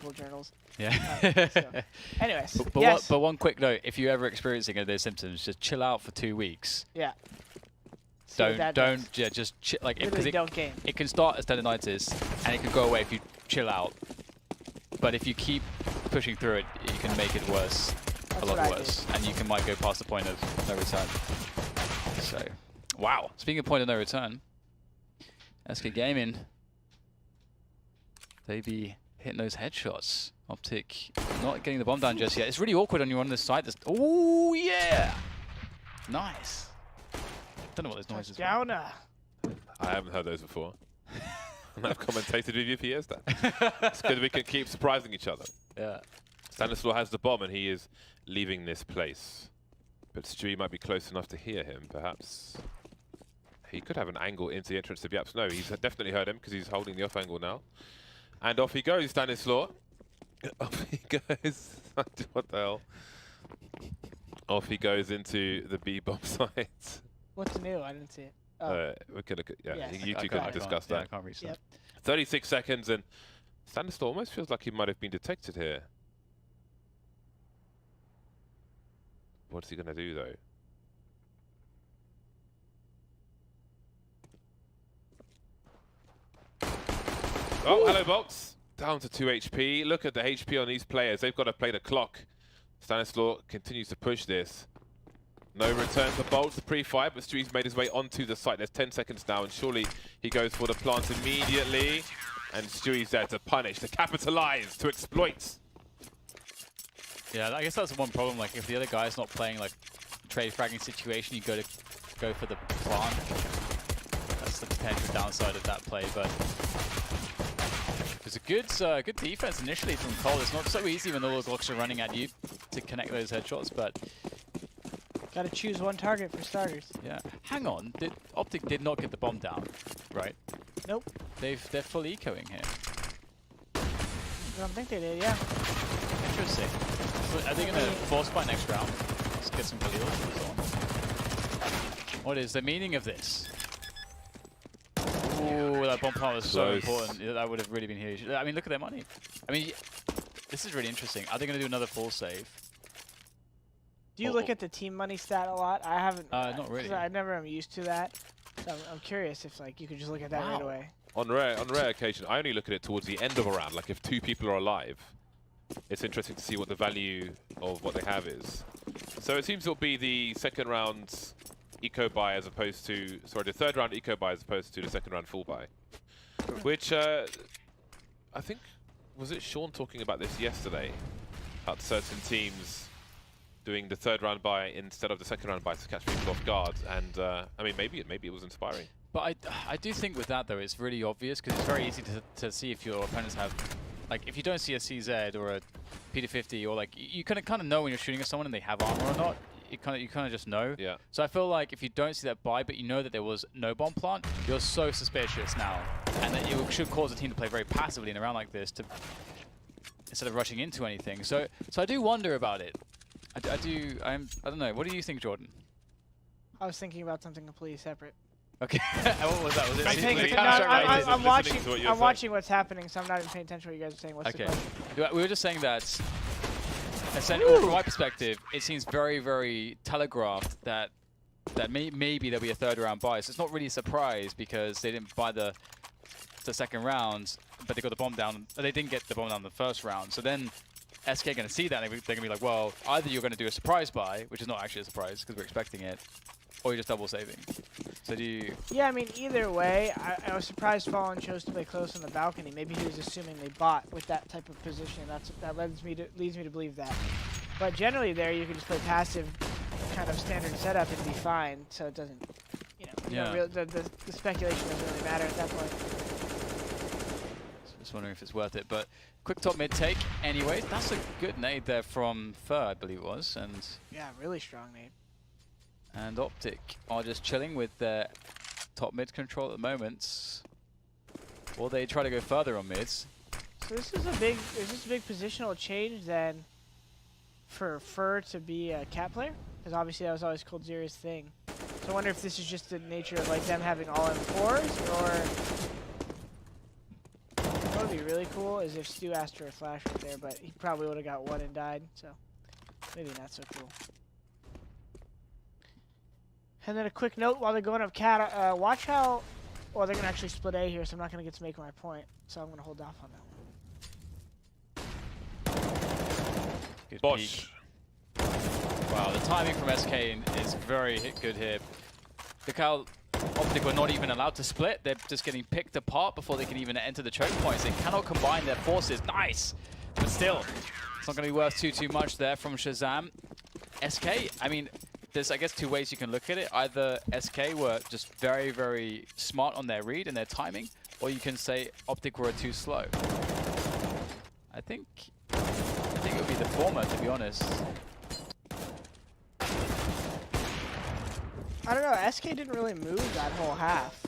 medical journals. Yeah. So, anyways, But, yes. but one quick note: if you're ever experiencing any of those symptoms, just chill out for 2 weeks. Yeah. See what that does. Yeah, just like because Literally don't game. it can start as tendinitis and it can go away if you chill out. But if you keep pushing through it, you can make it worse, a lot worse, and you might go past the point of no return. So, wow. Speaking of point of no return, SK Gaming, they be hitting those headshots. Optic not getting the bomb down just yet. It's really awkward when you're on this side. Oh yeah, nice. Don't know what those noises were. Downer. I haven't heard those before. And I've commentated with you for years now. It's good we can keep surprising each other. Yeah. Stanislaw has the bomb and he is leaving this place. But Stewie might be close enough to hear him, perhaps. He could have an angle into the entrance to Biaps. No, he's definitely heard him because he's holding the off angle now. And off he goes, Stanislaw. Off he goes. What the hell? Off he goes into the B bomb site. What's new? I didn't see it. Oh. We could look at, Yes. you two can discuss Yeah, I that. can't reach that. 36 seconds and Stanislaw almost feels like he might have been detected here. What's he going to do though? Oh, hello Box. Down to 2 HP. Look at the HP on these players. They've got to play the clock. Stanislaw continues to push this. No return for Bolts, the pre-fight, but Stewie's made his way onto the site. There's 10 seconds now, and surely he goes for the plant immediately. And Stewie's there to punish, to capitalize, to exploit. Yeah, I guess that's the one problem. Like, if the other guy's not playing like trade fragging situation, you go for the plant. That's the potential downside of that play, but it's a good defense initially from Cole. It's not so easy when all the Glocks are running at you to connect those headshots, but Gotta choose one target for starters. yeah. Hang on, Optic did not get the bomb down, right? Nope. They're full ecoing here. I don't think they did, yeah. Interesting. So are they gonna force fight next round? Let's get some Khalils and so on. What is the meaning of this? Ooh, that bomb plant was so important. Yeah, that would have really been huge. I mean, look at their money. I mean, this is really interesting. Are they gonna do another full save? Do you look at the team money stat a lot? I haven't. Not really. I never am used to that. So I'm curious if like you could just look at that right away. On rare occasion, I only look at it towards the end of a round. Like if 2 people are alive, it's interesting to see what the value of what they have is. So it seems it'll be the second round eco buy as opposed to, sorry, the third round eco buy as opposed to the second round full buy. Which I think, was it Sean talking about this yesterday? About certain teams doing the third round buy instead of the second round buy to catch people off guard, and I mean maybe it was inspiring. But I do think with that though it's really obvious because it's very easy to see if your opponents have, like if you don't see a CZ or a P250 or like you kind of know when you're shooting at someone and they have armor or not. You kind of just know. Yeah. So I feel like if you don't see that buy but you know that there was no bomb plant, you're so suspicious now, and that it should cause a team to play very passively in a round like this to instead of rushing into anything. So I do wonder about it. I don't know. What do you think, Jordan? I was thinking about something completely separate. Okay. What was that? Was it? I'm watching what's happening, so I'm not even paying attention to what you guys are saying. What's the question? We were just saying that, essentially, from my perspective, it seems very, very telegraphed that maybe there'll be a third round buy. So it's not really a surprise because they didn't buy the second round, but they got the bomb down. They didn't get the bomb down in the first round. So then SK are going to see that and they're going to be like, well, either you're going to do a surprise buy, which is not actually a surprise because we're expecting it, or you're just double saving. So do you... Yeah, I mean, either way, I was surprised Fallen chose to play close on the balcony. Maybe he was assuming they bought with that type of position. That leads me to believe that. But generally there, you can just play passive kind of standard setup and be fine, so it doesn't, the speculation doesn't really matter at that point. Just wondering if it's worth it, but quick top mid take anyway. That's a good nade there from Fur, I believe it was, and yeah, really strong nade. And Optic are just chilling with their top mid control at the moment. Or they try to go further on mids. So is this a big positional change then for Fur to be a cat player? Because obviously that was always Coldzera's thing. So I wonder if this is just the nature of like them having all M4s, or that would be really cool is if Stu asked for a flash right there, but he probably would have got one and died, so maybe not so cool. And then a quick note while they're going up cat, watch how, well, they're going to actually split A here, so I'm not going to get to make my point, so I'm going to hold off on that one. Good Bosh. peek. Wow, the timing from SK is very good here. Look how Optic were not even allowed to split. They're just getting picked apart before they can even enter the choke points. They cannot combine their forces. Nice! But still, it's not going to be worth too much there from Shazam. SK, I mean, there's, I guess, two ways you can look at it. Either SK were just very, very smart on their read and their timing, or you can say Optic were too slow. I think it would be the former, to be honest. I don't know, SK didn't really move that whole half.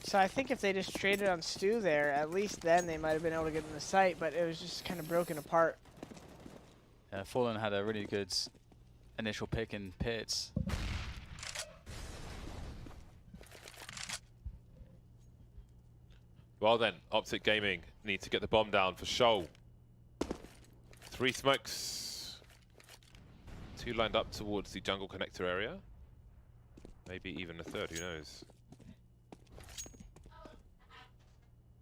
So I think if they just traded on Stu there, at least then they might have been able to get in the site, but it was just kind of broken apart. Fallen had a really good initial pick in pits. Well then, Optic Gaming need to get the bomb down for show. 3 smokes. 2 lined up towards the jungle connector area. Maybe even a third, who knows?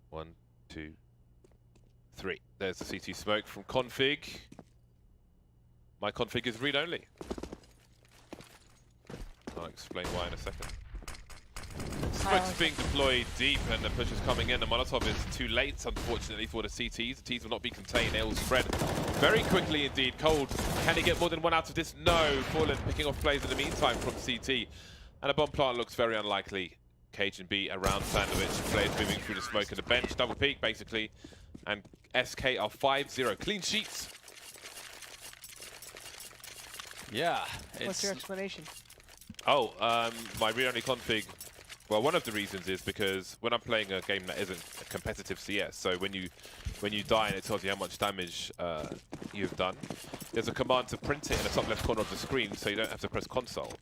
1, 2, 3. There's the CT smoke from config. My config is read-only. I'll explain why in a second. Smoke's being deployed deep and the push is coming in. The Molotov is too late, unfortunately, for the CTs. The Ts will not be contained. They will spread very quickly indeed. Cold, can he get more than one out of this? No. Fallen picking off plays in the meantime from CT. And a bomb plant looks very unlikely. Cage and B around Sandwich. Players moving through the smoke and the bench. Double peak, basically. And SK are 5-0. Clean sheets. Yeah. What's your explanation? Oh, my read-only config. Well, one of the reasons is because when I'm playing a game that isn't a competitive CS, so when you die and it tells you how much damage you've done, there's a command to print it in the top left corner of the screen, so you don't have to press console.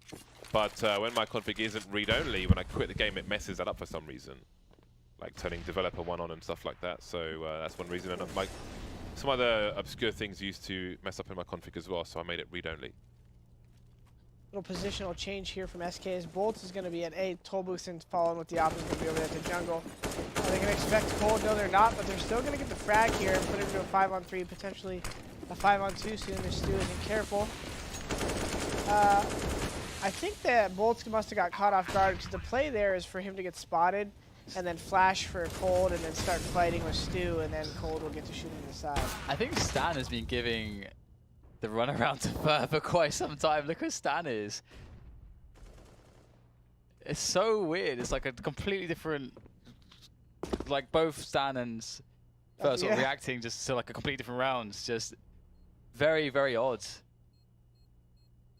But when my config isn't read-only, when I quit the game, it messes that up for some reason, like turning developer 1 on and stuff like that. So that's one reason. And like some other obscure things used to mess up in my config as well, so I made it read-only. Little positional change here from SK as Bolts is going to be at A. Tollbooth and Fallen with the Optic is going to be over there at the jungle. Are they going to expect Cold? No, they're not, but they're still going to get the frag here and put it into a 5-on-3, potentially a 5-on-2 soon if Stu isn't careful. I think that Bolts must have got caught off guard because the play there is for him to get spotted and then flash for Cold and then start fighting with Stu, and then Cold will get to shoot him in the side. I think Stan has been giving the runaround to Fur for quite some time. Look who Stan is. It's so weird. It's like a completely different, like both Stan and Fur sort of reacting just to like a completely different rounds. Just very, very odd.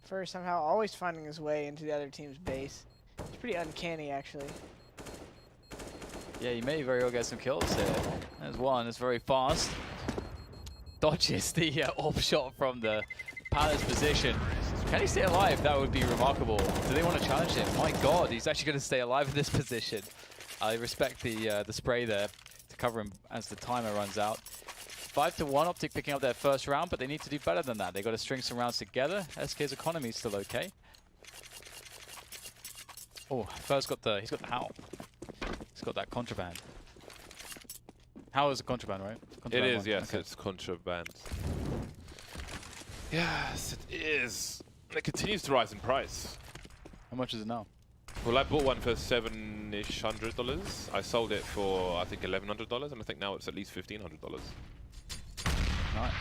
Fur somehow always finding his way into the other team's base. It's pretty uncanny, actually. Yeah, you may very well get some kills here. There's one. It's very fast. Dodges the orb shot from the Palace position. Can he stay alive? That would be remarkable. Do they want to challenge him? My God, he's actually going to stay alive in this position. I respect the spray there to cover him as the timer runs out. 5-1, Optic picking up their first round, but they need to do better than that. They've got to string some rounds together. SK's economy is still okay. Oh, Fur's got the, he's got the Howl. He's got that contraband. Howl is a contraband, right? Contraband It is, one. yes, Okay. it's contraband. Yes, it is. And it continues to rise in price. How much is it now? Well, I bought one for $7-ish hundred. I sold it for, I think, $1,100, and I think now it's at least $1,500. Nice.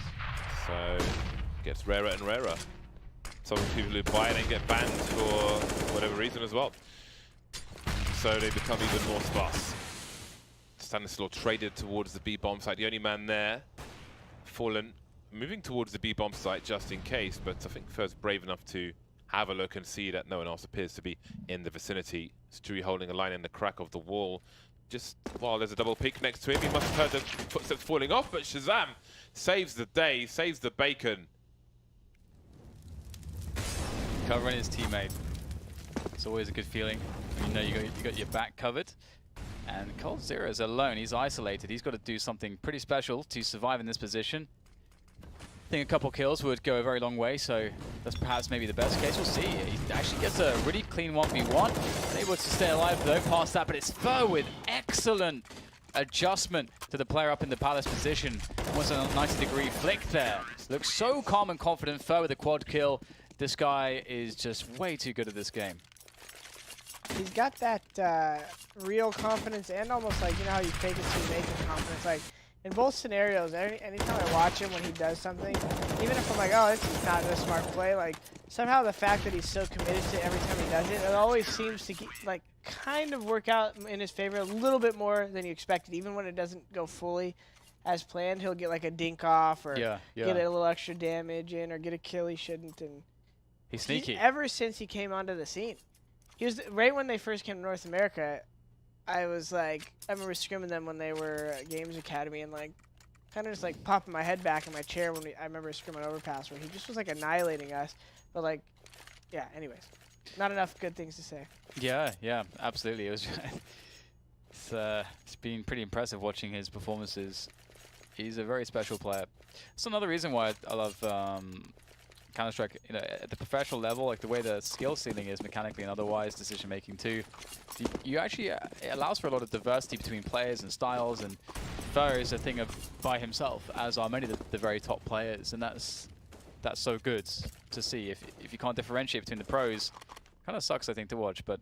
So, it gets rarer and rarer. Some people who buy it and get banned for whatever reason as well. So they become even more sparse. Stanislaw traded towards the B-bomb site. The only man there, Fallen, moving towards the B-bomb site just in case, but I think Fur's brave enough to have a look and see that no one else appears to be in the vicinity. Stewie holding a line in the crack of the wall. Just while there's a double peek next to him, he must have heard the footsteps falling off, but Shazam saves the day, saves the bacon. Covering his teammate. It's always a good feeling. You know you got your back covered. And Cold Zero is alone. He's isolated. He's got to do something pretty special to survive in this position. I think a couple kills would go a very long way, so that's perhaps maybe the best case. We'll see. He actually gets a really clean 1v1. Able to stay alive though past that, but it's Fur with excellent adjustment to the player up in the Palace position. Almost a 90-degree flick there. Looks so calm and confident. Fur with a quad kill. This guy is just way too good at this game. He's got that real confidence and almost like, you know how you fake it till you make it confidence. Like, in both scenarios, anytime I watch him when he does something, even if I'm like, oh, this is not a smart play, like, somehow the fact that he's so committed to every time he does it, it always seems to, like, kind of work out in his favor a little bit more than you expected. Even when it doesn't go fully as planned, he'll get, like, a dink off or get a little extra damage in or get a kill he shouldn't. And he's sneaky. Ever since he came onto the scene. He was, right when they first came to North America, I was like, I remember scrimming them when they were at Games Academy and like, kind of just like popping my head back in my chair when I remember scrimming Overpass where he just was like annihilating us. But like, yeah, anyways, not enough good things to say. Yeah, absolutely. It was it's been pretty impressive watching his performances. He's a very special player. It's another reason why I love Counter-Strike, you know, at the professional level, like the way the skill ceiling is mechanically and otherwise, decision making too. You actually, it allows for a lot of diversity between players and styles, and Fur is a thing of by himself, as are many of the very top players, and that's so good to see. If you can't differentiate between the pros, kind of sucks, I think, to watch, but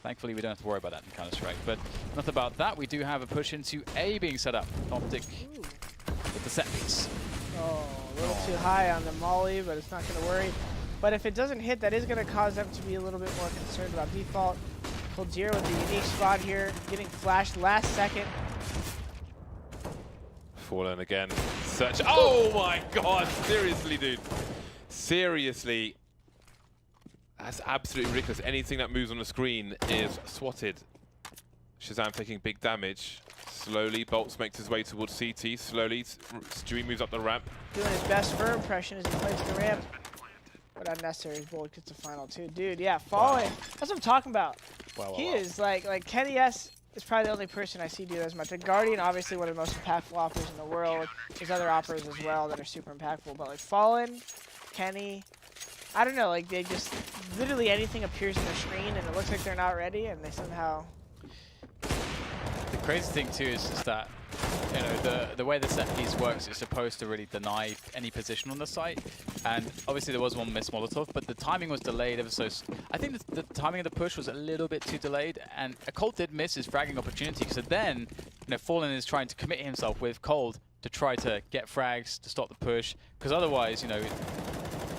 thankfully we don't have to worry about that in Counter-Strike. But enough about that, we do have a push into A being set up. Optic with the set piece. Oh, a little too high on the molly, but it's not going to worry. But if it doesn't hit, that is going to cause them to be a little bit more concerned about default. Cold Zero with the unique spot here, getting flashed last second. Fallen again. Search. Oh my god! Seriously, dude. Seriously. That's absolutely ridiculous. Anything that moves on the screen is swatted. Shazam taking big damage. Slowly, Bolts makes his way towards CT. Slowly, Stewie moves up the ramp. Doing his best Fur impression as he plays the ramp. But unnecessary. Bolt gets the final two. Dude, yeah, falling. That's what I'm talking about. He is like Kenny S is probably the only person I see do as much. Like Guardian, obviously one of the most impactful operators in the world. There's other operators as well that are super impactful. But like Fallen, Kenny, I don't know, like they just literally anything appears on the screen and it looks like they're not ready and they somehow. The crazy thing too is just that, you know, the way the set piece works is supposed to really deny any position on the site, and obviously there was one missed Molotov, but the timing was delayed ever so. I think the timing of the push was a little bit too delayed, and a Cold did miss his fragging opportunity. So then, you know, Fallen is trying to commit himself with Cold to try to get frags to stop the push, because otherwise, you know,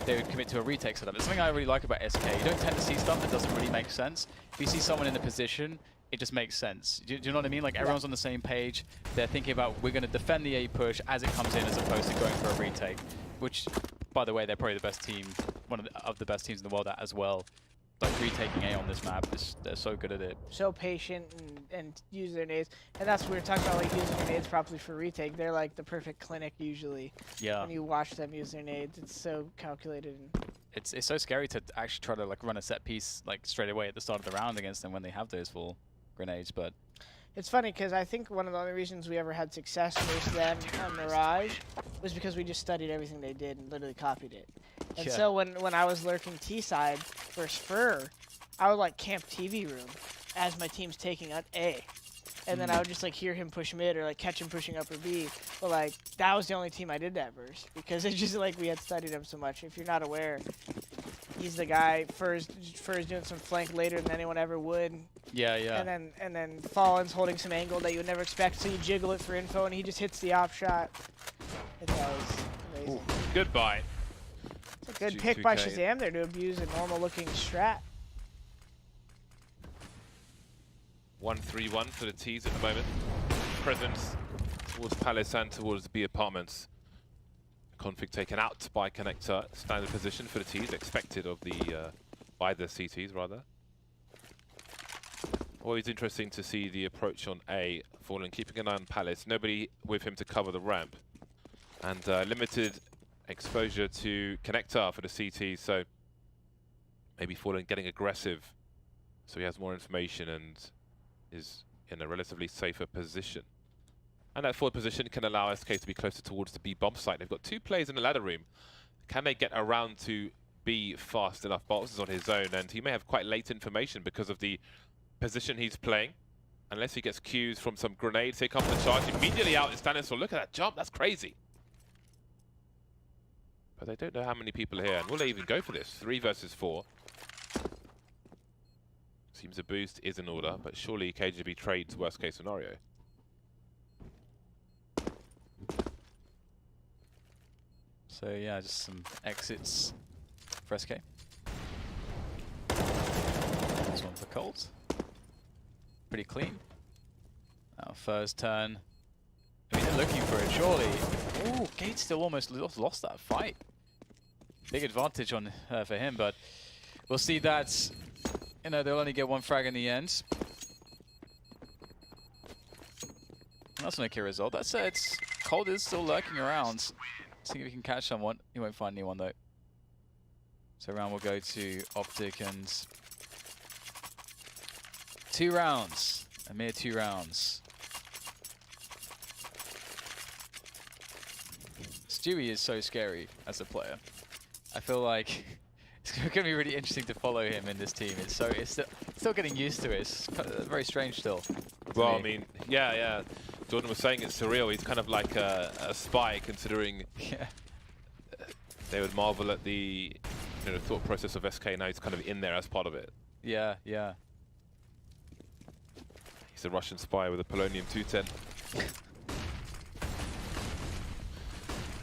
they would commit to a retake setup. It's something I really like about SK. You don't tend to see stuff that doesn't really make sense. If you see someone in the position, it just makes sense. Do you know what I mean? Like everyone's on the same page. They're thinking about we're going to defend the A push as it comes in as opposed to going for a retake. Which, by the way, they're probably the best team, one of the best teams in the world at as well. Like retaking A on this map, they're so good at it. So patient and use their nades. And that's what we were talking about, like using your nades properly for retake. They're like the perfect clinic usually. Yeah. When you watch them use their nades, it's so calculated. It's so scary to actually try to like run a set piece like straight away at the start of the round against them when they have those full grenades, but it's funny because I think one of the only reasons we ever had success versus them on Mirage was because we just studied everything they did and literally copied it. And so when I was lurking T-side versus Fur, I would like camp TV room as my team's taking out A. And then I would just like hear him push mid or like catch him pushing upper B. But like that was the only team I did that versus because it's just like we had studied him so much. If you're not aware, he's the guy. Fur's doing some flank later than anyone ever would. Yeah, yeah. And then Fallen's holding some angle that you would never expect, so you jiggle it for info, and he just hits the op shot. It was amazing. Ooh, goodbye. It's a good pick by Shazam there to abuse a normal-looking strat. 1-3-1 for the T's at the moment. Presence towards Palace and towards B apartments. Config taken out by Connector. Standard position for the T's, expected of the by the CTs rather. Always interesting to see the approach on A. Fallen keeping an eye on Palace. Nobody with him to cover the ramp. And limited exposure to Connector for the CT, so maybe Fallen getting aggressive so he has more information and is in a relatively safer position. And that forward position can allow SK to be closer towards the B bomb site. They've got 2 players in the ladder room. Can they get around to B fast enough? Bolts is on his own, and he may have quite late information because of the position he's playing. Unless he gets cues from some grenades. Here comes the charge. Immediately out is Stanislaw. Look at that jump. That's crazy. But they don't know how many people are here. And will they even go for this? 3 versus 4. Seems a boost is in order, but surely KGB trades worst case scenario. So yeah, just some exits for SK. This one for Colt. Pretty clean. Now first turn. I mean, they're looking for it, surely. Ooh, Gate still almost lost that fight. Big advantage on for him, but we'll see that, you know, they'll only get 1 frag in the end. That's an okay result. That said, Colt is still lurking around. See if we can catch someone. He won't find anyone though. So round will go to Optic, and 2 rounds. A mere 2 rounds. Stewie is so scary as a player. I feel like it's going to be really interesting to follow him in this team. It's still getting used to it. It's very strange still. Well, I mean, yeah. Jordan was saying it's surreal. He's kind of like a spy, considering they would marvel at the thought process of SK. Now he's kind of in there as part of it. Yeah. He's a Russian spy with a polonium 210.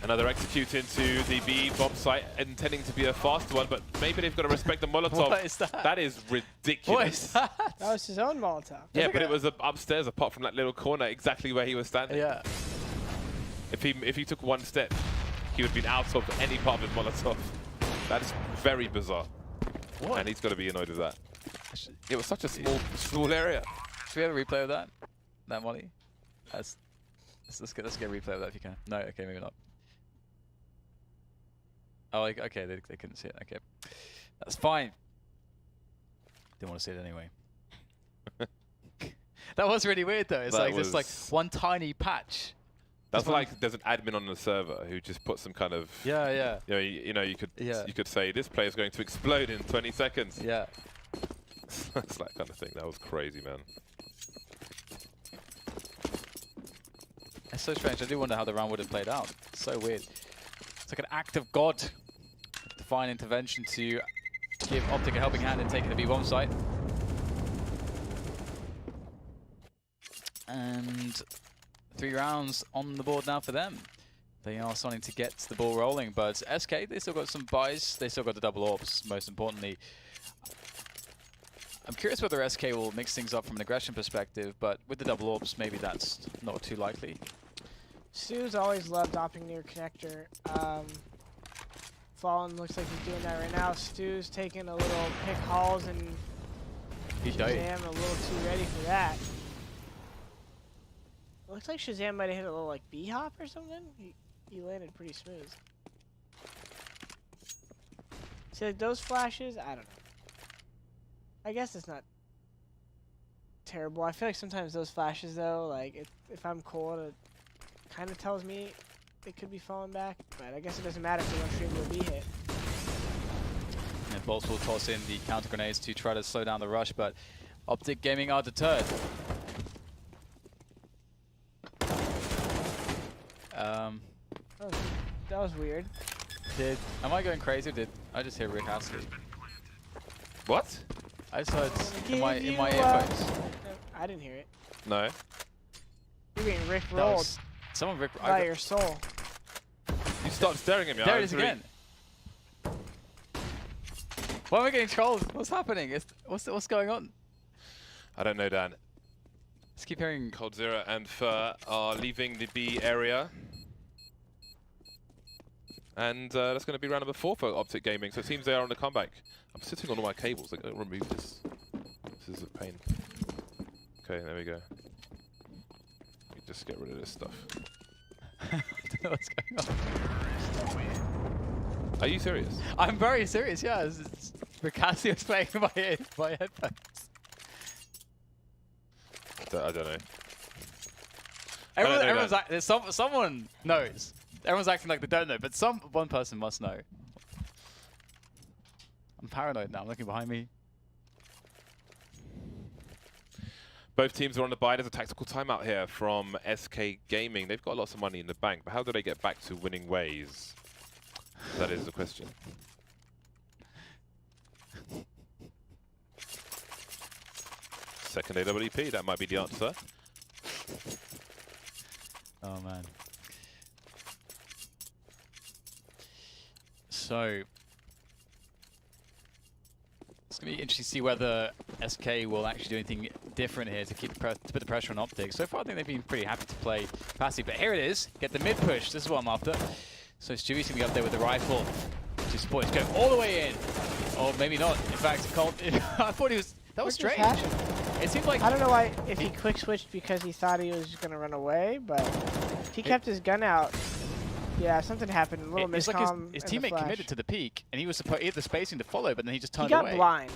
Another execute into the B bomb site, intending to be a fast one, but maybe they've got to respect the Molotov. What is that? That is ridiculous. What is that? That was his own Molotov. Yeah, but it was upstairs, apart from that little corner, exactly where he was standing. Yeah. If he took 1 step, he would have been out of any part of his Molotov. That is very bizarre. What? And he's got to be annoyed with that. It was such a small area. Should we have a replay of that? That molly? Let's get a replay of that if you can. No, okay, maybe not. Oh, like, okay, they couldn't see it. Okay, that's fine. Didn't want to see it anyway. That was really weird though. It's like just like 1 tiny patch. That's like there's an admin on the server who just put some kind of yeah. You could say this player is going to explode in 20 seconds. Yeah. That's that kind of thing. That was crazy, man. It's so strange. I do wonder how the round would have played out. It's so weird. It's like an act of God. Divine intervention to give Optic a helping hand in taking the B bomb site. And 3 rounds on the board now for them. They are starting to get the ball rolling, but SK, they still got some buys. They still got the double orbs, most importantly. I'm curious whether SK will mix things up from an aggression perspective, but with the double orbs, maybe that's not too likely. Stu's always loved opting near connector. Fallen looks like he's doing that right now. Stu's taking a little pick hauls, and Shazam a little too ready for that. It looks like Shazam might have hit a little like B-hop or something. He landed pretty smooth. See, like those flashes, I don't know. I guess it's not terrible. I feel like sometimes those flashes though, like if I'm cold, it kind of tells me it could be falling back, but I guess it doesn't matter if they don't stream will be hit. And Bolts will toss in the counter grenades to try to slow down the rush, but Optic Gaming are deterred. Oh, that was weird. Am I going crazy? Did I just hear Rick Astley? What? I just heard in my No, earphones. I didn't hear it. No. You're being Rick rolled Someone Rick. by your soul. You start staring at me. There it is again. Why am I getting trolled? What's happening? What's going on? I don't know, Dan. Let's keep hearing. Coldzera and Fur are leaving the B area. And that's going to be round number 4 for Optic Gaming. So it seems they are on the comeback. I'm sitting on all my cables. I'm going to remove this. This is a pain. Okay, there we go. Just get rid of this stuff. I don't know what's going on. Are you serious? I'm very serious, yeah. Rick Astley was playing in my headphones. I don't know. Someone knows. Everyone's acting like they don't know, but one person must know. I'm paranoid now. I'm looking behind me. Both teams are on the buy. There's a tactical timeout here from SK Gaming. They've got lots of money in the bank, but how do they get back to winning ways? That is the question. Second AWP, that might be the answer. Oh man. So it's gonna be interesting to see whether SK will actually do anything different here to put the pressure on Optic. So far, I think they've been pretty happy to play passive. But here it is, get the mid push. This is what I'm after. So Stewie's gonna be up there with the rifle. Just boys go all the way in, or maybe not. In fact, Colt. I thought he was. That was strange. It seemed like I don't know why if he quick switched because he thought he was gonna run away, but he kept his gun out. Yeah, something happened. A little miscomm. Like his teammate committed to the peak, and he was supposed he had the spacing to follow, but then he just turned away. He away. got blind.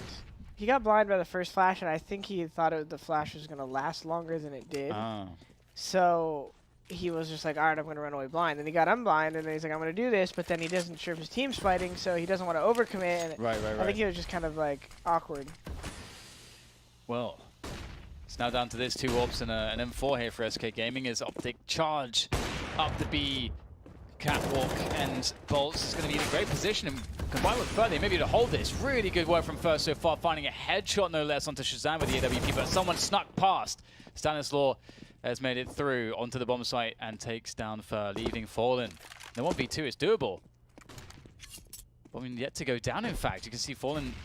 He got blind by the first flash, and I think he thought the flash was gonna last longer than it did. Oh. So he was just like, all right, I'm gonna run away blind. And he got unblind, and then he's like, I'm gonna do this, but then he doesn't sure if his team's fighting, so he doesn't want to overcommit. And Right. I think he was just kind of like awkward. Well, it's now down to this 2 orbs and an M4 here for SK Gaming as Optic charge up the B. Catwalk and Bolts is going to be in a great position and combined with Furley, maybe to hold this. Really good work from First so far, finding a headshot no less onto Shazam with the AWP, but someone snuck past. Stanislaw has made it through onto the bomb site and takes down Fur, leaving Fallen. The 1v2 is doable. But I mean, yet to go down, in fact. You can see Fallen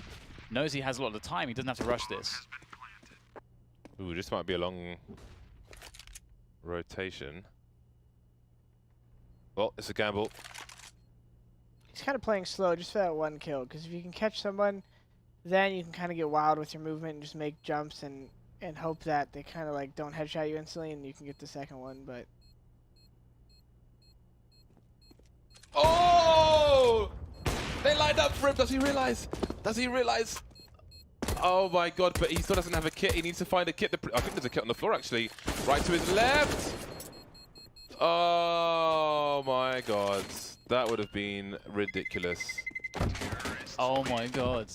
knows he has a lot of time. He doesn't have to rush this. Ooh, this might be a long rotation. Well, it's a gamble. He's kind of playing slow just for that one kill, because if you can catch someone, then you can kind of get wild with your movement and just make jumps and hope that they kind of like don't headshot you instantly and you can get the second one, but... Oh! They lined up for him. Does he realize? Does he realize? Oh my god, but he still doesn't have a kit. He needs to find a kit. I think there's a kit on the floor, actually. Right to his left. Oh my god. That would have been ridiculous. Oh my god.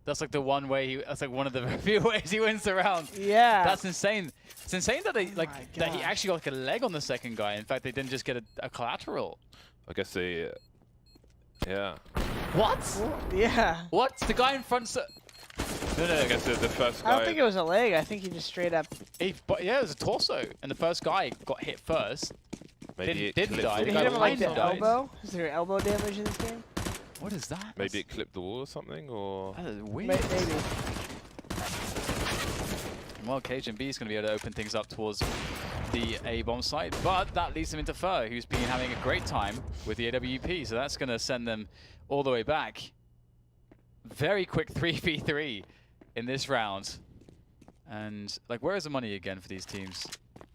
That's like the one way that's like one of the few ways he wins the round. Yeah. That's insane. It's insane that they that he actually got like a leg on the second guy. In fact, they didn't just get a collateral. I guess they yeah. What? Yeah. What? The guy in front No, I guess the first guy. I don't think it was a leg. I think he just straight up... yeah, it was a torso. And the first guy got hit first. Maybe didn't die. Did he hit him like the elbow? Is there elbow damage in this game? What is that? Maybe it clipped the wall or something, or... That is weird. Maybe. Well, KGB is going to be able to open things up towards the A bomb site, but that leads them into Fur, who's been having a great time with the AWP, so that's going to send them all the way back. Very quick 3v3 in this round. And, like, where is the money again for these teams?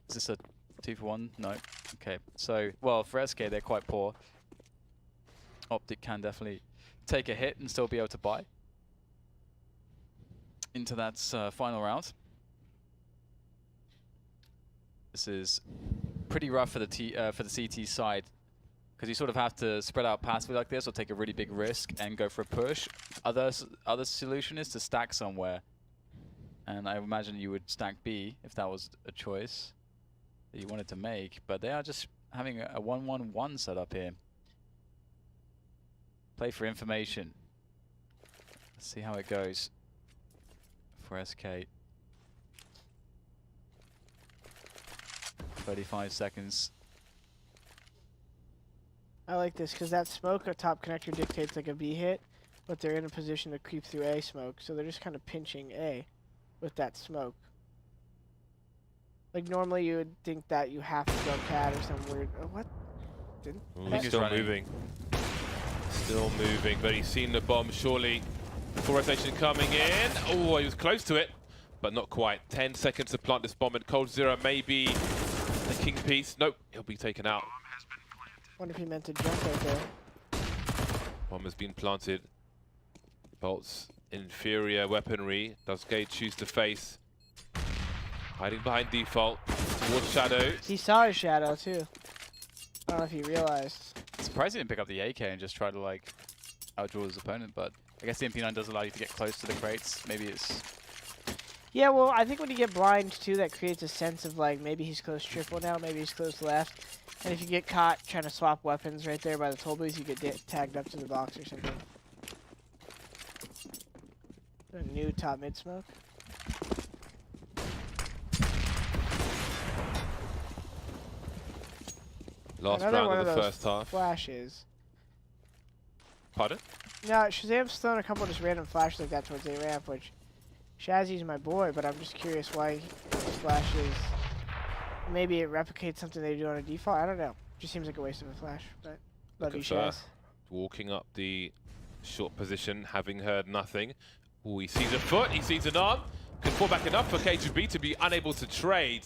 Is this a 2-for-1? No. Okay. So, well, for SK, they're quite poor. Optic can definitely take a hit and still be able to buy into that final round. This is pretty rough for the CT side, because you sort of have to spread out passively like this or take a really big risk and go for a push. Other solution is to stack somewhere, and I imagine you would stack B if that was a choice that you wanted to make, but they are just having a 1-1-1 set up here. Play for information. Let's see how it goes for SK. 35 seconds. I like this because that smoke or top connector dictates like a B hit, but they're in a position to creep through A smoke, so they're just kind of pinching A with that smoke. Like normally you would think that you have to go cat or some weird... what? Didn't? Ooh, he's still moving. Still moving, but he's seen the bomb surely. Full rotation coming in. Oh, he was close to it, but not quite. 10 seconds to plant this bomb, and Cold Zero maybe the king piece. Nope, he'll be taken out. Wonder if he meant to jump right there. Bomb has been planted. Bolt's inferior weaponry. Does Gage choose to face? Hiding behind default towards Shadow. He saw his shadow too. I don't know if he realized. Surprised he didn't pick up the AK and just try to like outdraw his opponent, but I guess the MP9 does allow you to get close to the crates. Maybe it's... Yeah, well, I think when you get blind too, that creates a sense of like maybe he's close triple now, maybe he's close left. And if you get caught trying to swap weapons right there by the toll booth, you get tagged up to the box or something. A new top mid smoke. Last Another round one of the those first half. Flashes. Pardon? No, Shazam's thrown a couple of just random flashes like that towards A ramp, which Shazzy's my boy, but I'm just curious why he flashes. Maybe it replicates something they do on a default. I don't know. Just seems like a waste of a flash. But love you, Shaz. Walking up the short position, having heard nothing. Oh, he sees a foot. He sees an arm. Can fall back enough for KGB to be unable to trade.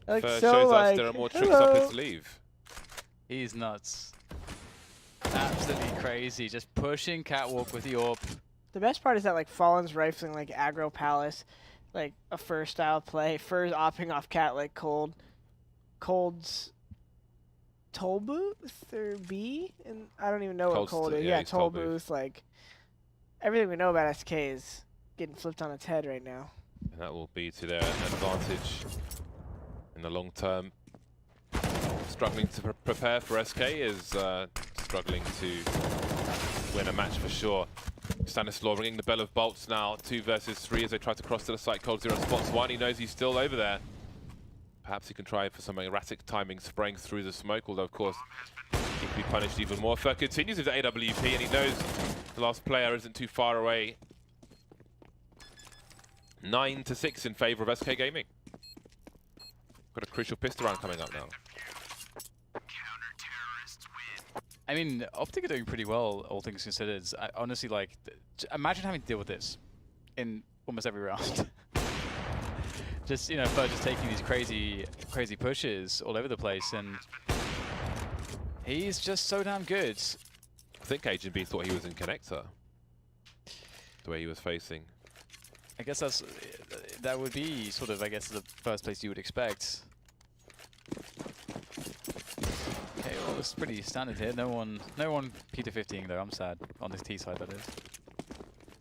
Like, Shows so, us like, there are more tricks up his hello. sleeve. He's nuts. Absolutely crazy. Just pushing catwalk with the AWP. The best part is that like Fallen's rifling like aggro palace, like a Fur style play. Fur's opping off cat like Cold's toll booth or B, and I don't even know what Cold's Cold is. yeah, Yeah, he's toll toll booth. Like everything we know about SK is getting flipped on its head right now. And that will be to their advantage in the long term. Struggling to prepare for SK is struggling to win a match for sure. Stanislaw ringing the bell of bolts now. 2 versus 3 as they try to cross to the site. Cold Zero spots one. He knows he's still over there. Perhaps he can try for some erratic timing, spraying through the smoke, although of course he could be punished even more. Fur continues with the AWP and he knows the last player isn't too far away. 9-6 in favor of SK Gaming. Got a crucial pistol round coming up now. I mean, Optic are doing pretty well, all things considered. I honestly, like, imagine having to deal with this in almost every round. Just, you know, Fur just taking these crazy pushes all over the place, and he's just so damn good. I think Agent B thought he was in connector. The way he was facing. I guess that would be sort of, I guess, the first place you would expect. Okay, well, it's pretty standard here. No one P250ing though. I'm sad on this T side, that is.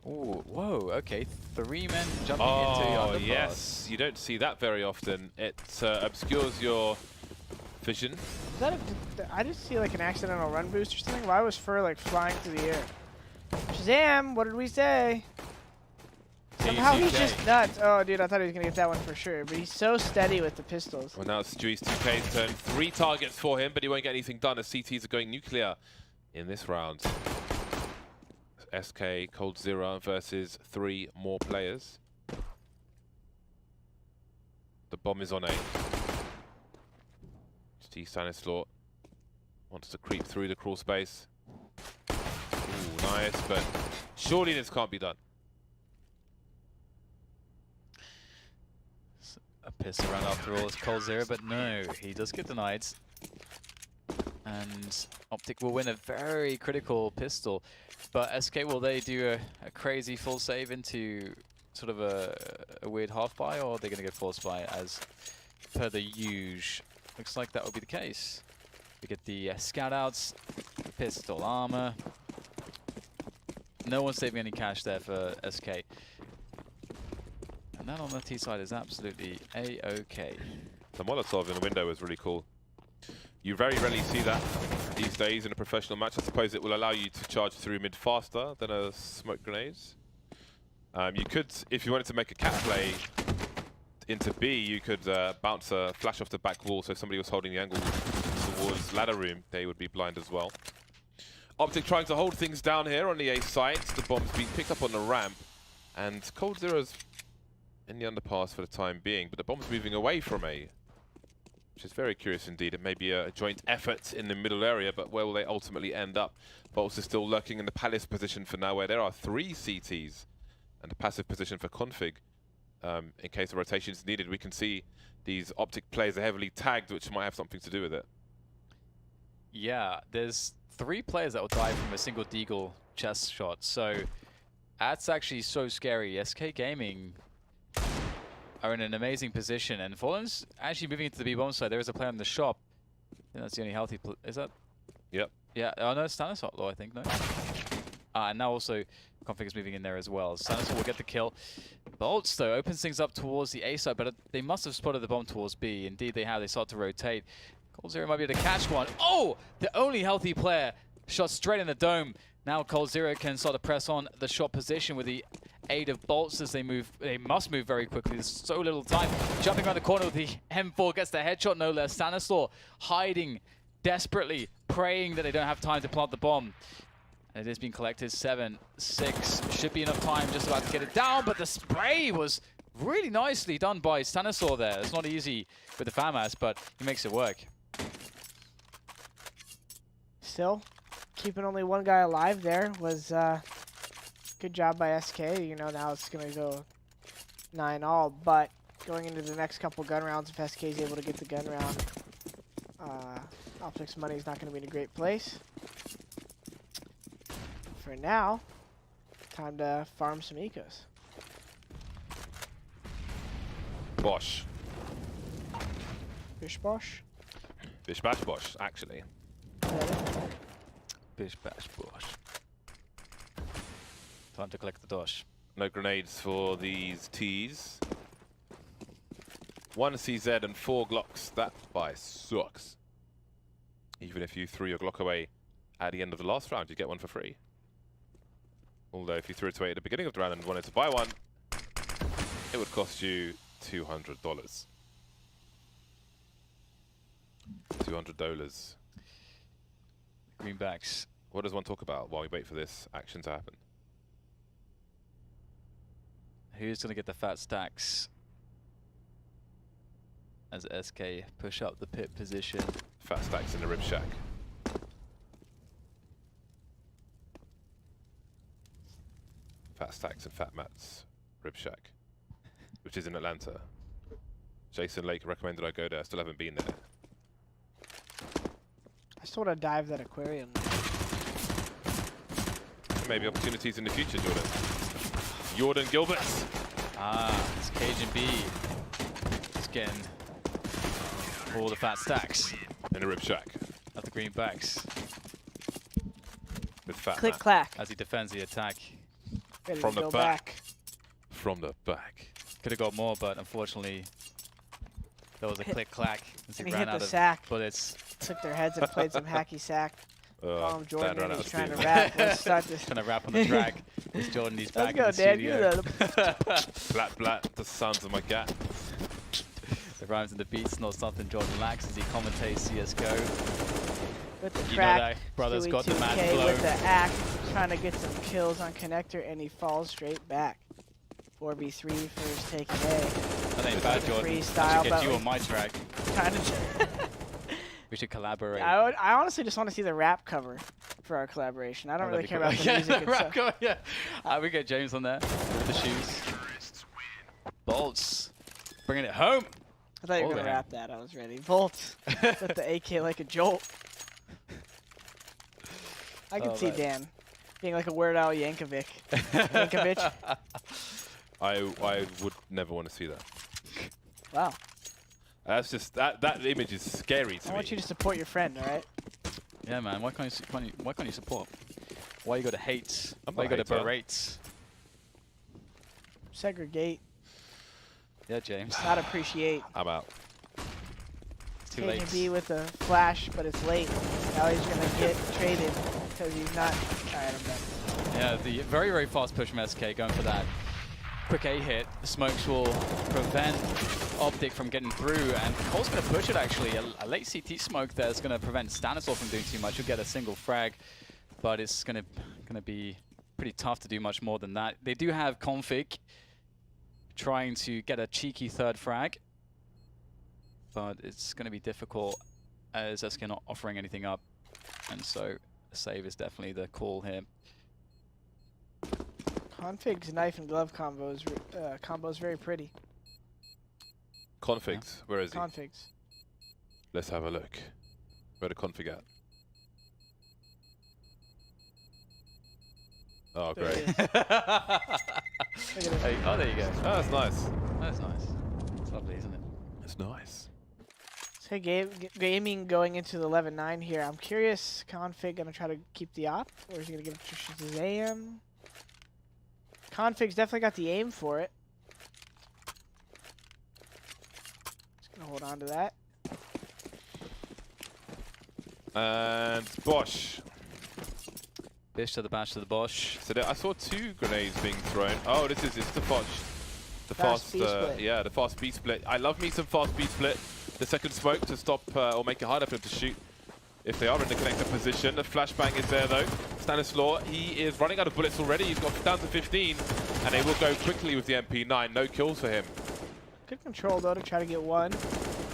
Oh, whoa. Okay, 3 men jumping into the underpass. Yes, you don't see that very often. It obscures your vision. Is that I just see like an accidental run boost or something. Why was Fur like flying through the air? Shazam! What did we say? Somehow he's just nuts. Oh, dude, I thought he was gonna get that one for sure. But he's so steady with the pistols. Well, now it's Stewie's 2K's turn. 3 targets for him, but he won't get anything done as CTs are going nuclear in this round. SK Cold Zero versus 3 more players. The bomb is on A. Steve Stanislaw wants to creep through the crawl space. Ooh, nice, but surely this can't be done. A piss around after all, it's Cold Zero, but no, he does get denied. And Optic will win a very critical pistol. But SK, will they do a crazy full save into sort of a weird half buy, or are they going to go force buy as per the usual? Looks like that would be the case. We get the scout outs, pistol armor. No one's saving any cash there for SK. And that on the T side is absolutely A-okay. The Molotov in the window is really cool. You very rarely see that these days in a professional match. I suppose it will allow you to charge through mid faster than a smoke grenades. You could, if you wanted to make a cat play into B, you could bounce a flash off the back wall, so if somebody was holding the angle towards ladder room, they would be blind as well. Optic trying to hold things down here on the A site. The bomb's being picked up on the ramp, and Cold Zero's in the underpass for the time being, but the bomb's moving away from A, which is very curious indeed. It may be a joint effort in the middle area, but where will they ultimately end up? Bolts is still lurking in the palace position for now, where there are 3 CTs and a passive position for config. In case the rotation is needed, we can see these Optic players are heavily tagged, which might have something to do with it. Yeah, there's 3 players that will die from a single deagle chest shot, so that's actually so scary. SK Gaming are in an amazing position, and Fallen's actually moving into the B-bomb side. There is a player in the shop. I think that's the only healthy. Is that? Yep. Yeah. Oh no, Stanislaw, I think. No. And now also Config is moving in there as well. Stanislaw will get the kill. Bolts though opens things up towards the A side, but they must have spotted the bomb towards B. Indeed, they have. They start to rotate. Cold Zero might be able to catch one. Oh, the only healthy player shot straight in the dome. Now Cold Zero can start to press on the shot position with the aid of Bolts as they move. They must move very quickly. There's so little time. Jumping around the corner with the M4 gets the headshot, no less. Stanislaw hiding desperately, praying that they don't have time to plant the bomb. And it is being collected. 7-6 should be enough time, just about to get it down, but the spray was really nicely done by Stanislaw there. It's not easy with the FAMAS, but he makes it work. Still, keeping only one guy alive there was good job by SK. You know, now it's going to go 9-all, but going into the next couple gun rounds, if SK is able to get the gun round, Optic's money is not going to be in a great place. For now, time to farm some ecos. Bosh. Bish bosh. Bish bash bosh, actually. Bish bash bosh. Time to collect the dosh. No grenades for these Ts. 1 CZ and 4 Glocks. That buy sucks. Even if you threw your Glock away at the end of the last round, you get one for free. Although if you threw it away at the beginning of the round and wanted to buy one, it would cost you $200. $200. Greenbacks. What does one talk about while we wait for this action to happen? Who's going to get the fat stacks as SK push up the pit position? Fat stacks in the rib shack. Fat stacks and fat mats rib shack, which is in Atlanta. Jason Lake recommended I go there. I still haven't been there. I still want to dive that aquarium. Maybe opportunities in the future, Jordan. Jordan Gilbert. Ah, it's Cajun B. It's getting all the fat stacks In the rib shack. at the greenbacks With fat Click mat. clack. as he defends the attack. Ready From to the go back. From the back. Could have got more, but unfortunately there was a click clack as he And he ran hit out the of sack. bullets. Took their heads and played some hacky sack. Call him Dan Jordan ran and out he's of trying to steam. rap. Let's start this. Trying to rap on the track. It's Jordan, he's back Let's go, in the Dan. studio. Blat blat, the sounds of my gat. The rhymes and the beats, not something Jordan lacks as he commentates CSGO. With the You know crack. that brother's got the mad 2K flow. with the axe, trying to get some kills on connector, and he falls straight back. 4v3 first taking A. That ain't bad, Jordan. I Freestyle, should get but you we- on my track. Kind of. We should collaborate. I honestly just want to see the rap cover for our collaboration. I don't really care about the music rap itself. cover, yeah. We get James on there with the shoes. Bolts. Bringing it home. I thought you were Hold going to it. rap that. I was ready. Volt with the AK like a jolt. I can Oh, see man. Dan being like a Weird Al Yankovic. Yankovic. I would never want to see that. Wow. That's just that image is scary to I me. want you to support your friend, all right? Yeah, man. Why can't you support? Why you got to hate? I'm Why you not got to a hater. berate? Segregate, Yeah, James. not appreciate. I'm out. It's too late. KGB with a flash, but it's late. Now he's going to get traded because he's not. All right, I'm done. Yeah, the very, very fast push from SK going for that quick A hit. The smokes will prevent Optic from getting through, and Cole's going to push it actually. A late CT smoke there is going to prevent Stanislaw from doing too much. He'll get a single frag, but it's going to be pretty tough to do much more than that. They do have Config trying to get a cheeky third frag, but it's going to be difficult as SK not offering anything up, and so a save is definitely the call here. Config's knife and glove combo is very pretty. Configs, where is he? Configs. Let's have a look. Where the config at? Oh, There great. it is. Look at it. Oh, there you go. Oh, that's nice. That's nice. It's lovely, isn't it? It's nice. So gaming going into the 11-9 here. I'm curious, Config gonna try to keep the op, or is he gonna give it to Shazam? Config's definitely got the aim for it. Just gonna hold on to that. And Bosch. Bish to the bash to the Bosch. So I saw 2 grenades being thrown. Oh, it's the Bosch. The Fast B split. yeah, the fast B split. I love me some fast B split. The second smoke to stop or make it harder for him to shoot if they are in the connector position. The flashbang is there though. Stanislaw, he is running out of bullets already. He's got down to 15, and they will go quickly with the MP9. No kills for him. Good control though to try to get one.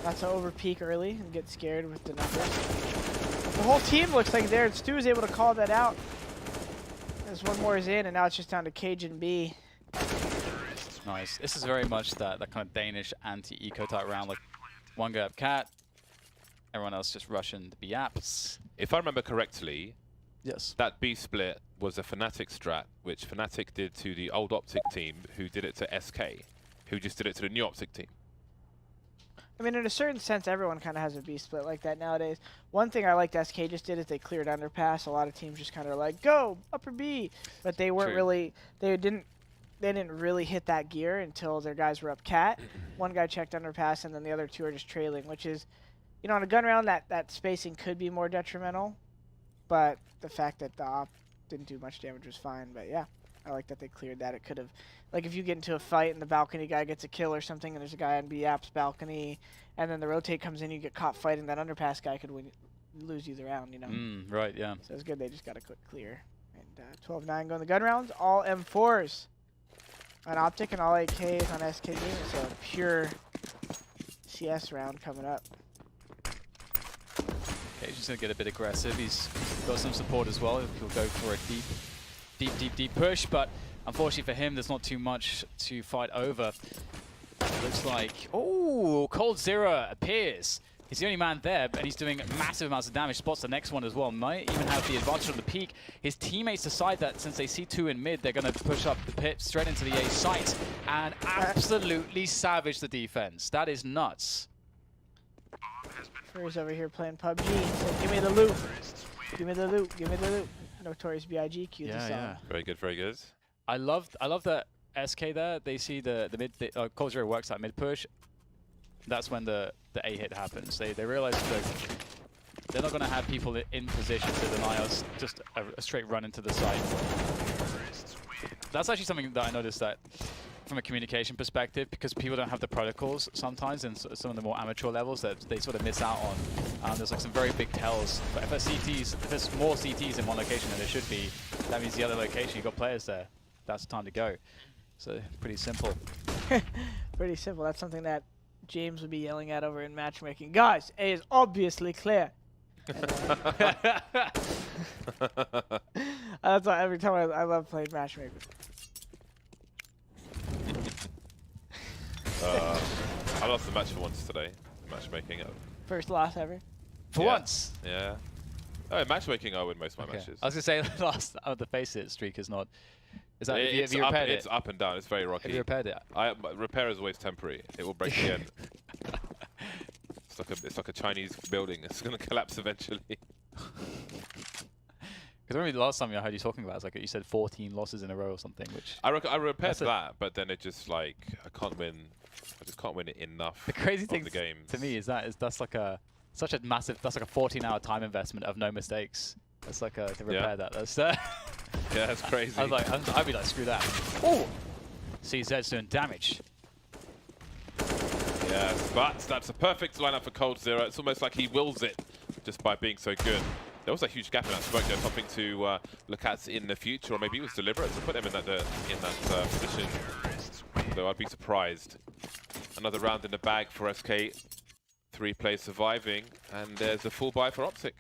Not to over peak early and get scared with the numbers. The whole team looks like there. Stu is able to call that out. As one more is in, and now it's just down to Cajun B. Nice. This is very much that kind of Danish anti-eco type round. Like one guy up cat, everyone else just rushing the B apps. If I remember correctly, Yes. that B split was a Fnatic strat, which Fnatic did to the old Optic team, who did it to SK, who just did it to the new Optic team. I mean, in a certain sense, everyone kind of has a B split like that nowadays. One thing I liked SK just did is they cleared underpass. A lot of teams just kind of like, go, upper B. But they weren't really, they didn't really hit that gear until their guys were up cat. One guy checked underpass, and then the other 2 are just trailing, which is, you know, on a gun round, that spacing could be more detrimental. But the fact that the op didn't do much damage was fine. But yeah, I like that they cleared that. It could have, like if you get into a fight and the balcony guy gets a kill or something, and there's a guy on B app's balcony, and then the rotate comes in, you get caught fighting, that underpass guy could lose you the round, you know? Right, yeah. So it's good they just got a quick clear. And 12-9 going the gun rounds, all M4s on Optic and all 8Ks on SKG. So a pure CS round coming up. Okay, he's just going to get a bit aggressive. He's got some support as well. He'll go for a deep push, but unfortunately for him, there's not too much to fight over. It looks like, oh, Cold Zero appears. He's the only man there, and he's doing massive amounts of damage. Spots the next one as well. Might even have the advantage on the peak. His teammates decide that since they see 2 in mid, they're going to push up the pit straight into the A site and absolutely savage the defense. That is nuts. Furry's over here playing PUBG. So give me the loot. Give me the loot. Give me the loot. Notorious B.I.G. cue the song. Yeah. Very good, very good. I love that SK there. They see the mid. Cold Zero works that mid push. That's when the A hit happens. They realize that they're not going to have people in position to deny us just a straight run into the site. That's actually something that I noticed that from a communication perspective, because people don't have the protocols sometimes in some of the more amateur levels that they sort of miss out on. There's like some very big tells. But if there's more CTs in one location than there should be, that means the other location, you've got players there. That's the time to go. So pretty simple. Pretty simple. That's something that James would be yelling at over in matchmaking. Guys, A is obviously clear. That's why every time I love playing matchmaking. I lost the match for once today. Matchmaking. First loss ever. For once. Yeah. Oh, matchmaking I win most of my matches. I was going to say last the face it streak is not. Is that have you up, repaired it's it? up and down. It's very rocky. Have you repaired it? Repair is always temporary. It will break the end. It's like a Chinese building. It's going to collapse eventually. Because I remember the last time I heard you talking about it, like you said 14 losses in a row or something, which... I repaired that, but then it just like, I can't win. I just can't win it enough. The crazy thing games. to me is that's like such a massive, that's like a 14-hour time investment of no mistakes. That's like to repair that. That's yeah, that's crazy. I was like, I'd be like, screw that. Oh, CZ's doing damage. Yes, but that's a perfect lineup for Cold Zero. It's almost like he wills it just by being so good. There was a huge gap in that smoke there, something to look at in the future, or maybe it was deliberate to put him in that position. Though I'd be surprised. Another round in the bag for SK. 3 players surviving, and there's a full buy for Optic.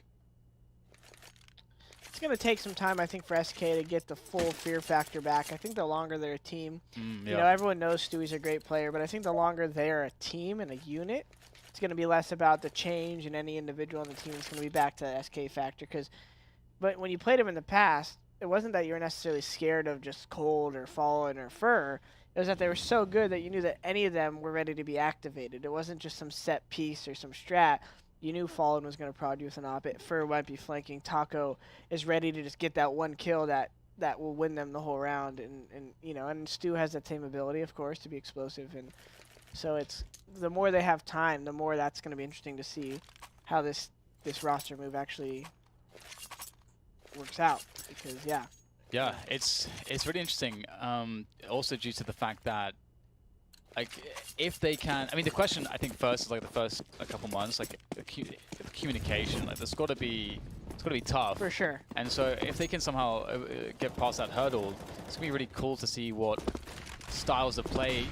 It's going to take some time, I think, for SK to get the full fear factor back. I think the longer they're a team, you know, everyone knows Stewie's a great player, but I think the longer they're a team and a unit, it's going to be less about the change in any individual on the team. It's going to be back to SK factor. But when you played him in the past, it wasn't that you were necessarily scared of just Cold or Fallen or Fur. It was that they were so good that you knew that any of them were ready to be activated. It wasn't just some set piece or some strat. You knew Fallen was going to prod you with an op. Fur might be flanking. Taco is ready to just get that one kill that will win them the whole round. And you know, and Stu has that same ability, of course, to be explosive. And so it's the more they have time, the more that's going to be interesting to see how this roster move actually works out. Because yeah, it's really interesting. Also due to the fact that, like, if they can, I mean, the question I think first is like the first couple months, like the communication, like it's got to be tough for sure. And so if they can somehow get past that hurdle, it's gonna be really cool to see what styles of play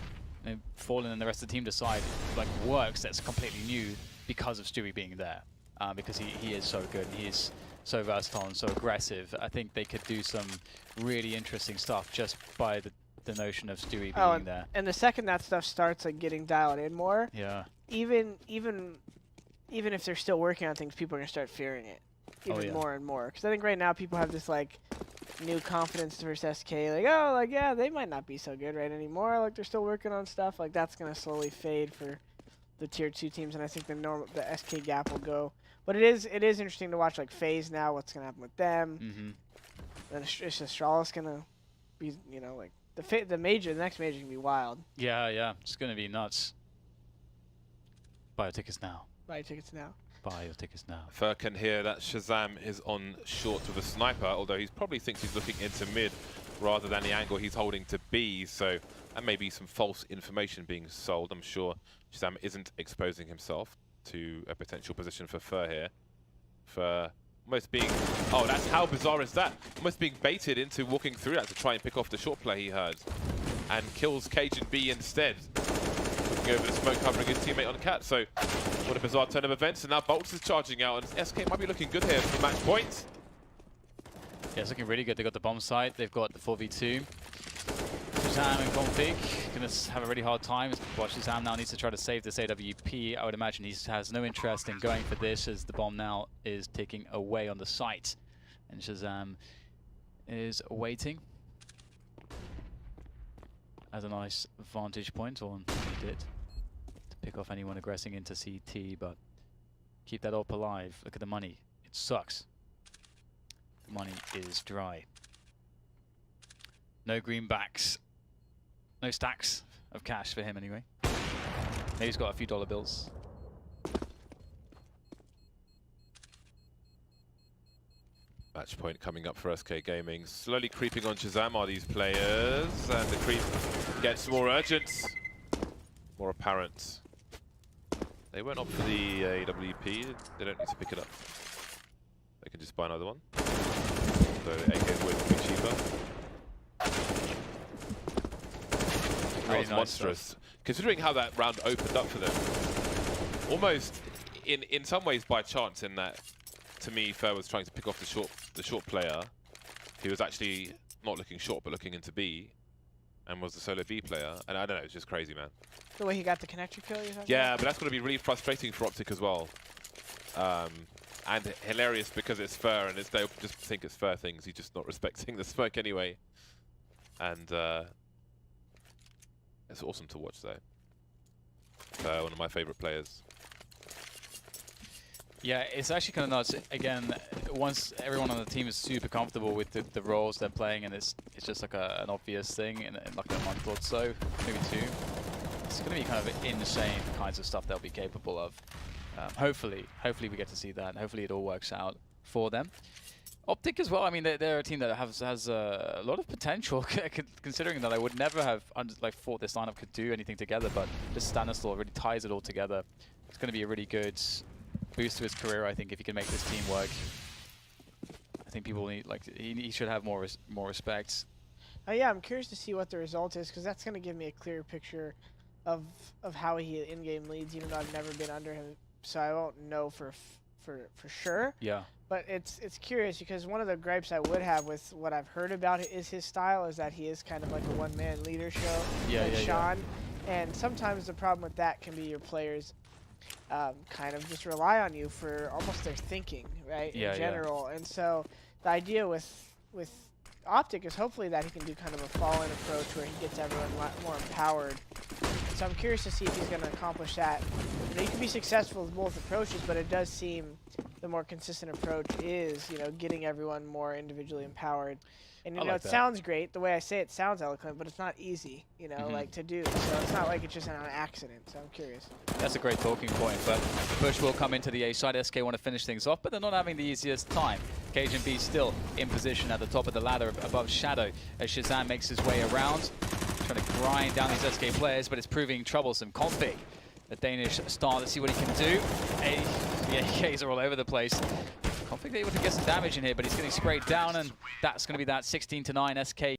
Fallen and the rest of the team decide like works. That's completely new because of Stewie being there, because he is so good. And he is so versatile and so aggressive. I think they could do some really interesting stuff just by the notion of Stewie being there. And the second that stuff starts like getting dialed in more, even if they're still working on things, people are gonna start fearing it even more and more. Because I think right now people have this like new confidence versus SK, like, oh, like, yeah, they might not be so good right anymore. Like, they're still working on stuff. Like, that's gonna slowly fade for the tier 2 teams, and I think the SK gap will go. But it is interesting to watch like FaZe now. What's gonna happen with them? Then is Astralis gonna be, you know, like the next major can be wild. Yeah, it's gonna be nuts. Buy your tickets now. Buy your tickets now. Buy your tickets now. Fur can hear that Shazam is on short with a sniper, although he probably thinks he's looking into mid rather than the angle he's holding to B. So that may be some false information being sold. I'm sure Shazam isn't exposing himself to a potential position for Fur here. Fur almost being, oh, that's how bizarre is that? Almost being baited into walking through that to try and pick off the short play he heard, and kills Cajun B instead. Looking over the smoke, covering his teammate on Cat. So what a bizarre turn of events, and now Bolts is charging out, and SK might be looking good here for match point. Yeah, it's looking really good. They've got the bomb site, they've got the 4v2. Shazam and Config gonna have a really hard time. Well, Shazam now needs to try to save this AWP. I would imagine he has no interest in going for this, as the bomb now is taking away on the site. And Shazam is waiting. Has a nice vantage point, or he did, to pick off anyone aggressing into CT, but keep that AWP alive. Look at the money. It sucks. The money is dry. No greenbacks. No stacks of cash for him anyway. Maybe he's got a few dollar bills. Match point coming up for SK Gaming. Slowly creeping on Shazam are these players, and the creep gets more urgent, more apparent. They went up for the AWP. They don't need to pick it up. They can just buy another one. So the AK is way to be cheaper. That was monstrous. Considering how that round opened up for them. Almost in some ways by chance, in that, to me, Fur was trying to pick off the short player. He was actually not looking short, but looking into B, and was the solo B player. And I don't know, it's just crazy, man. The way he got the connector kill, you're talking Yeah, about? but that's going to be really frustrating for Optic as well. And hilarious because it's Fur, and they just think it's Fur things. He's just not respecting the smoke anyway. And it's awesome to watch, though. One of my favorite players. Yeah, it's actually kind of nuts. Again, once everyone on the team is super comfortable with the roles they're playing, and it's just like an obvious thing in like a month or so, maybe 2. It's going to be kind of insane kinds of stuff they'll be capable of. Hopefully we get to see that, and hopefully it all works out for them. Optic as well. I mean, they're a team that has a lot of potential, considering that I would never have thought this lineup could do anything together. But this Stanislaw really ties it all together. It's going to be a really good boost to his career, I think, if he can make this team work. I think people need, he should have more respect. Yeah, I'm curious to see what the result is, because that's going to give me a clearer picture of how he in-game leads, even though I've never been under him, so I won't know for sure. Yeah. But it's curious, because one of the gripes I would have with what I've heard about is his style is that he is kind of like a one-man leader show, like Sean. And sometimes the problem with that can be your players kind of just rely on you for almost their thinking, right? In general. And so the idea with Optic is hopefully that he can do kind of a fall-in approach where he gets everyone a lot more empowered. So I'm curious to see if he's going to accomplish that. You know, he can be successful with both approaches, but it does seem the more consistent approach is, you know, getting everyone more individually empowered. And, you know, like it that. sounds great. The way I say it sounds eloquent, but it's not easy, you know, like to do. So it's not like it's just an accident. So I'm curious. That's a great talking point, but the push will come into the A side. SK want to finish things off, but they're not having the easiest time. Cajun B still in position at the top of the ladder above Shadow as Shazam makes his way around, trying to grind down these SK players, but it's proving troublesome. Config, the Danish star, let's see what he can do. The AKs are all over the place. Config able to get some damage in here, but he's getting sprayed down, and that's going to be that 16-9 SK.